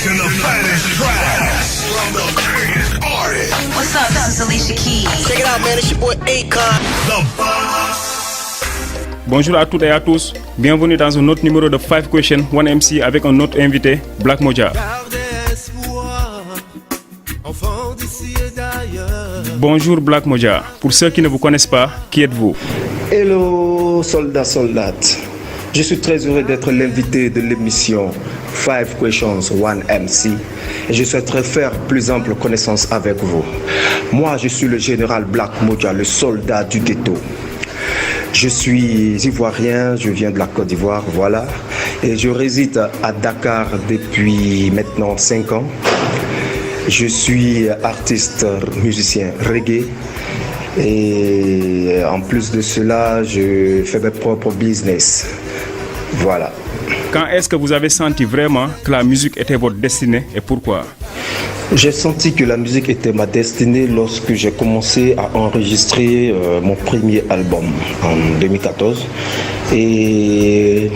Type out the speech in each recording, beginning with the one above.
Making the finest tracks from the biggest artists. What's up? This is Alicia Keys. Check it out, man. It's your boy Akon. The boss. Bonjour à toutes et à tous, bienvenue dans un autre numéro de 5 Questions, One MC avec un autre invité, Black Moja. Bonjour Black Moja, pour ceux qui ne vous connaissent pas, qui êtes-vous? Hello soldats. Je suis très heureux d'être l'invité de l'émission 5 Questions, One MC et je souhaiterais faire plus ample connaissance avec vous. Moi, je suis le général Black Moja, le soldat du ghetto. Je suis ivoirien, je viens de la Côte d'Ivoire, voilà. Et je réside à Dakar depuis maintenant 5 ans. Je suis artiste, musicien reggae. Et en plus de cela, je fais mes propres business. Voilà. Quand est-ce que vous avez senti vraiment que la musique était votre destinée et pourquoi? J'ai senti que la musique était ma destinée lorsque j'ai commencé à enregistrer mon premier album en 2014. Et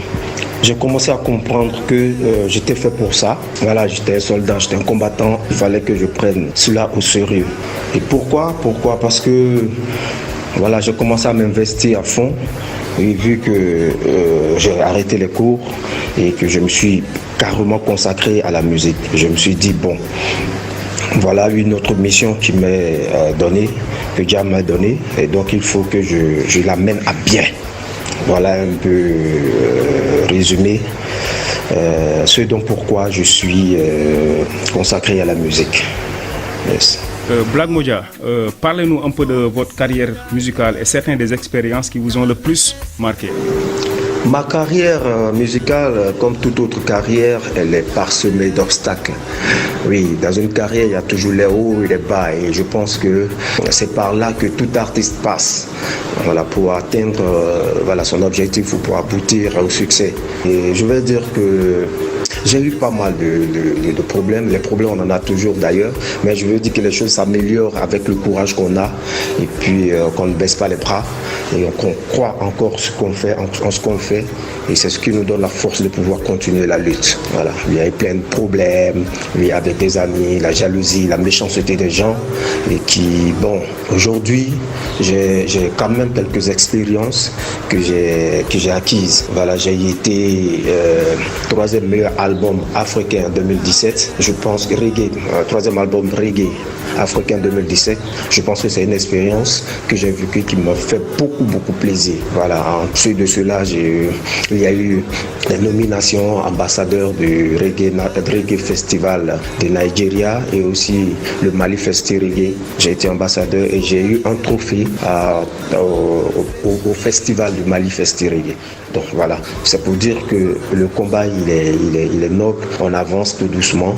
j'ai commencé à comprendre que j'étais fait pour ça. Voilà, j'étais un soldat, j'étais un combattant. Il fallait que je prenne cela au sérieux. Et pourquoi? Parce que voilà, j'ai commencé à m'investir à fond. Et vu que j'ai arrêté les cours et que je me suis carrément consacré à la musique, je me suis dit bon, voilà une autre mission qui m'est donnée, que Dieu m'a donnée, et donc il faut que je l'amène à bien. Voilà un peu résumé ce dont pourquoi je suis consacré à la musique. Yes. Black Moja, parlez-nous un peu de votre carrière musicale et certaines des expériences qui vous ont le plus marqué. Ma carrière musicale, comme toute autre carrière, elle est parsemée d'obstacles. Oui, dans une carrière, il y a toujours les hauts et les bas. Et je pense que c'est par là que tout artiste passe. Voilà, pour atteindre son objectif ou pour aboutir au succès. Et je vais dire que j'ai eu pas mal de problèmes. Les problèmes, on en a toujours d'ailleurs. Mais je veux dire que les choses s'améliorent avec le courage qu'on a. Et puis qu'on ne baisse pas les bras. Et qu'on croit encore en ce qu'on fait. Et c'est ce qui nous donne la force de pouvoir continuer la lutte. Voilà. Il y a eu plein de problèmes. Il y a avec des amis, la jalousie, la méchanceté des gens. Et qui, bon, aujourd'hui, j'ai quand même quelques expériences que j'ai acquises. Voilà, j'ai été troisième meilleur album africain en 2017. Je pense que reggae, troisième album reggae africain 2017. Je pense que c'est une expérience que j'ai vécue qui m'a fait beaucoup plaisir. Voilà, en plus de cela, il y a eu des nominations ambassadeurs du reggae festival de Nigeria et aussi le Mali Festi Reggae. J'ai été ambassadeur et j'ai eu un trophée au festival du Mali Festi Reggae. Donc voilà, c'est pour dire que le combat il est noble, on avance tout doucement.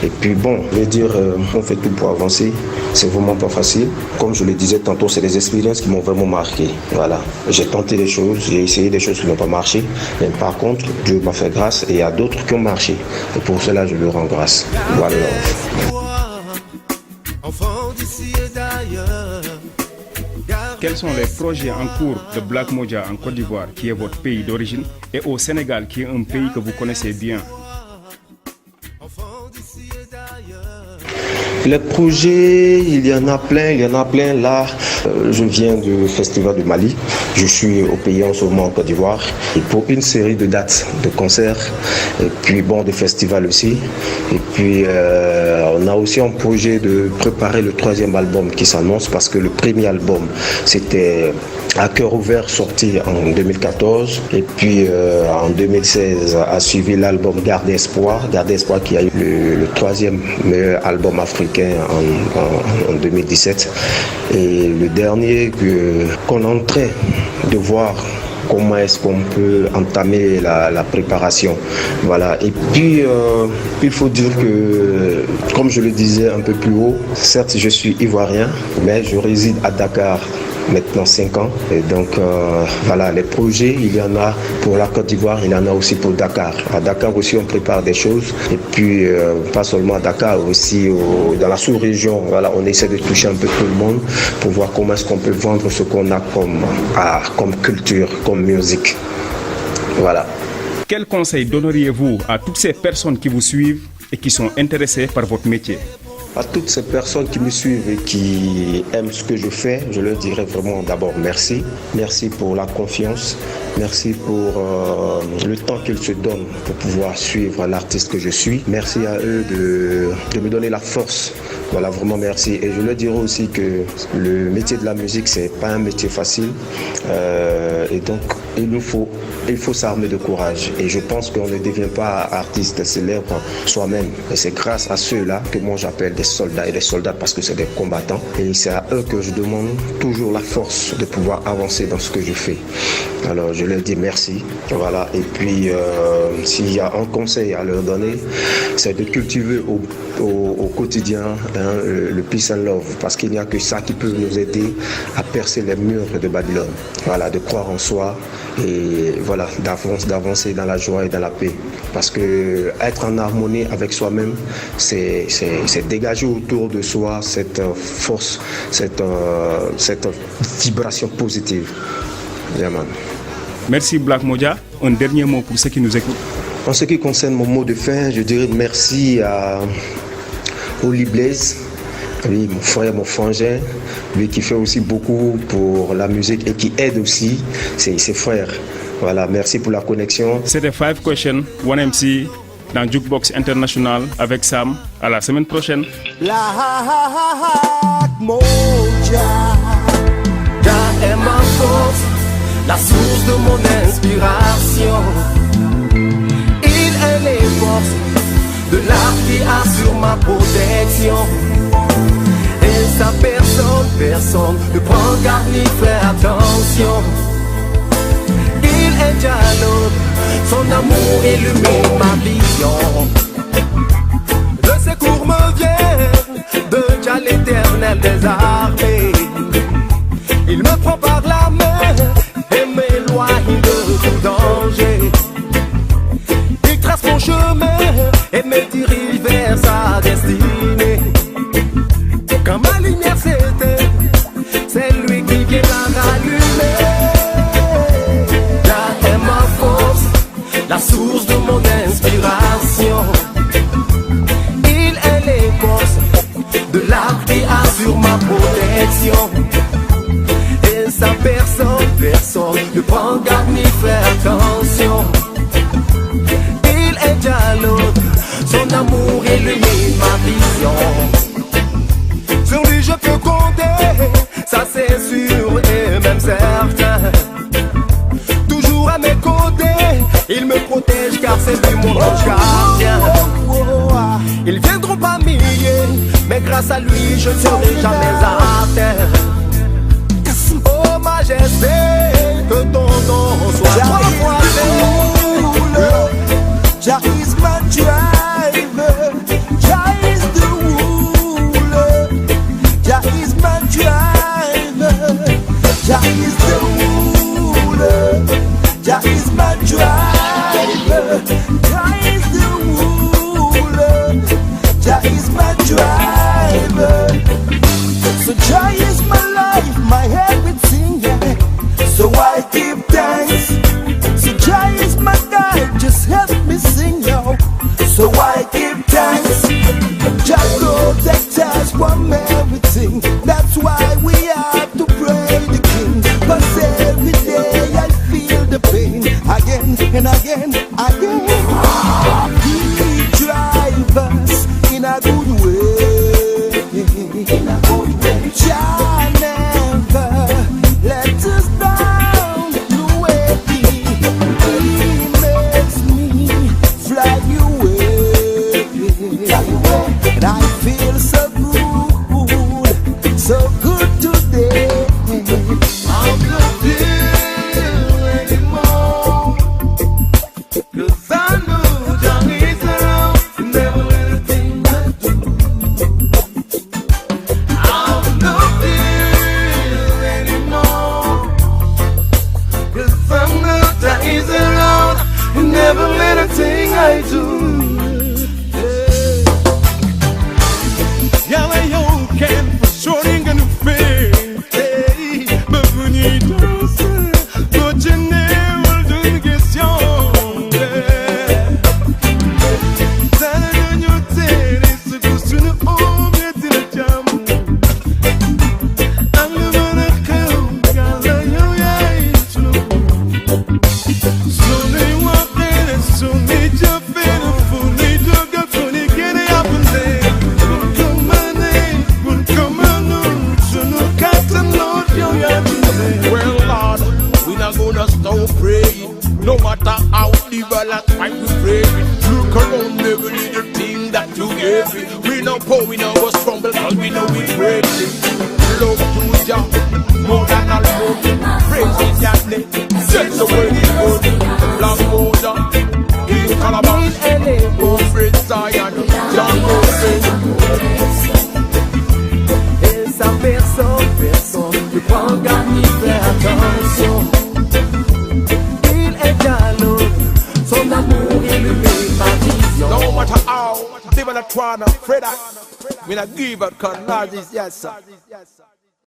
Et puis bon, je veux dire, on fait tout pour avancer, c'est vraiment pas facile. Comme je le disais tantôt, c'est des expériences qui m'ont vraiment marqué. Voilà, j'ai tenté des choses, j'ai essayé des choses qui n'ont pas marché, mais par contre, Dieu m'a fait grâce et il y a d'autres qui ont marché. Et pour cela, je lui rends grâce. Voilà. Quels sont les projets en cours de Black Moja en Côte d'Ivoire, qui est votre pays d'origine, et au Sénégal, qui est un pays que vous connaissez bien? Les projets, il y en a plein. Là, je viens du Festival du Mali. Je suis au pays en ce moment en Côte d'Ivoire. Et pour une série de dates de concerts, et puis bon, de festivals aussi. Et puis, on a aussi un projet de préparer le 3e album qui s'annonce parce que le premier album, c'était À cœur ouvert, sorti en 2014. Et puis, en 2016, a suivi l'album Garder Espoir. Garder Espoir qui a eu le 3e meilleur album africain en 2017. Et le dernier qu'on est en train de voir comment est-ce qu'on peut entamer la préparation. Voilà. Et puis, il faut dire que, comme je le disais un peu plus haut, certes, je suis ivoirien, mais je réside à Dakar maintenant 5 ans. Et donc, voilà, les projets, il y en a pour la Côte d'Ivoire, il y en a aussi pour Dakar. À Dakar aussi, on prépare des choses. Et puis, pas seulement à Dakar, aussi dans la sous-région, voilà, on essaie de toucher un peu tout le monde pour voir comment est-ce qu'on peut vendre ce qu'on a comme art, comme culture, comme musique. Voilà. quel conseil donneriez-vous à toutes ces personnes qui vous suivent et qui sont intéressées par votre métier? À toutes ces personnes qui me suivent et qui aiment ce que je fais, je leur dirais vraiment d'abord merci. Merci pour la confiance. Merci pour le temps qu'ils se donnent pour pouvoir suivre l'artiste que je suis. Merci à eux de me donner la force. Voilà, vraiment merci. Et je leur dirais aussi que le métier de la musique, c'est pas un métier facile. Et donc, il faut s'armer de courage. Et je pense qu'on ne devient pas artiste célèbre soi-même. Et c'est grâce à ceux-là que moi j'appelle des soldats et des soldats parce que c'est des combattants. Et c'est à eux que je demande toujours la force de pouvoir avancer dans ce que je fais. Alors je leur dis merci. Voilà. Et puis s'il y a un conseil à leur donner, c'est de cultiver au quotidien le peace and love, parce qu'il n'y a que ça qui peut nous aider à percer les murs de Babylone. Voilà, de croire en soi et voilà, d'avancer dans la joie et dans la paix. Parce que être en harmonie avec soi-même, c'est dégager autour de soi cette force, cette vibration positive. Yeah, man. Merci Black Modja. Un dernier mot pour ceux qui nous écoutent. En ce qui concerne mon mot de fin, je dirais merci à Oli Blaze, oui, mon frère, mon frangin, lui qui fait aussi beaucoup pour la musique et qui aide aussi ses frères. Voilà, merci pour la connexion. C'était 5 Questions, 1MC dans Jukebox International avec Sam. À la semaine prochaine. Black Modja, est ma force, la source de mon inspiration. Il est les forces de l'art qui assure ma protection. Et sa personne ne prend garde ni fait attention. Il est jaloux, son amour illumine ma vision. Le secours me vient de Jah l'éternel des armées. Il me prend par la main et m'éloigne de tout danger. Il trace mon chemin et me dirige vers sa destinée. Quand ma lumière s'éteint, c'est lui qui vient la rallumer. Là est ma force, la source de mon inspiration. Il est les forces de l'art qui assure ma protection. Et sa personne ne prend garde ni fait attention. Il est jaloux, son amour illumine ma vision. Sur lui je peux compter, ça c'est sûr et même certain. Toujours à mes côtés, il me protège car c'est lui mon ange gardien. Ils viendront par milliers, mais grâce à lui je ne serai jamais atteint. Oh majesté, que ton nom soit trois fois loué. Jah is my driver, Jah is the ruler. Jah is my driver, Jah is the ruler. Jah is my driver, Jah is the ruler. Jah is my driver. So Jah is my life, my everything, yeah. So I give thanks. So Jah is my guide, just help me sing, yo. So I give thanks. Jah protect us from everything. That's why we have to pray the King. 'Cause every day I feel the pain again and again, again. He drives us in a good way. In a good way. Jah never let us down. The way he makes me fly away. look around every little thing that you gave me. We know poor, we know what's trouble, cause we know it's crazy. Love you, Jah, more than all hope. Praise in that name, just the way it goes. Black Moja, in Calabash, Wilfred Zion, John Moses. Essa personne qui prend garde, il fait attention. Il est jaloux, son amour il lui fait ma vision. No matter how, they wanna try to afraid that. We not give up, cause Lord is yes, sir.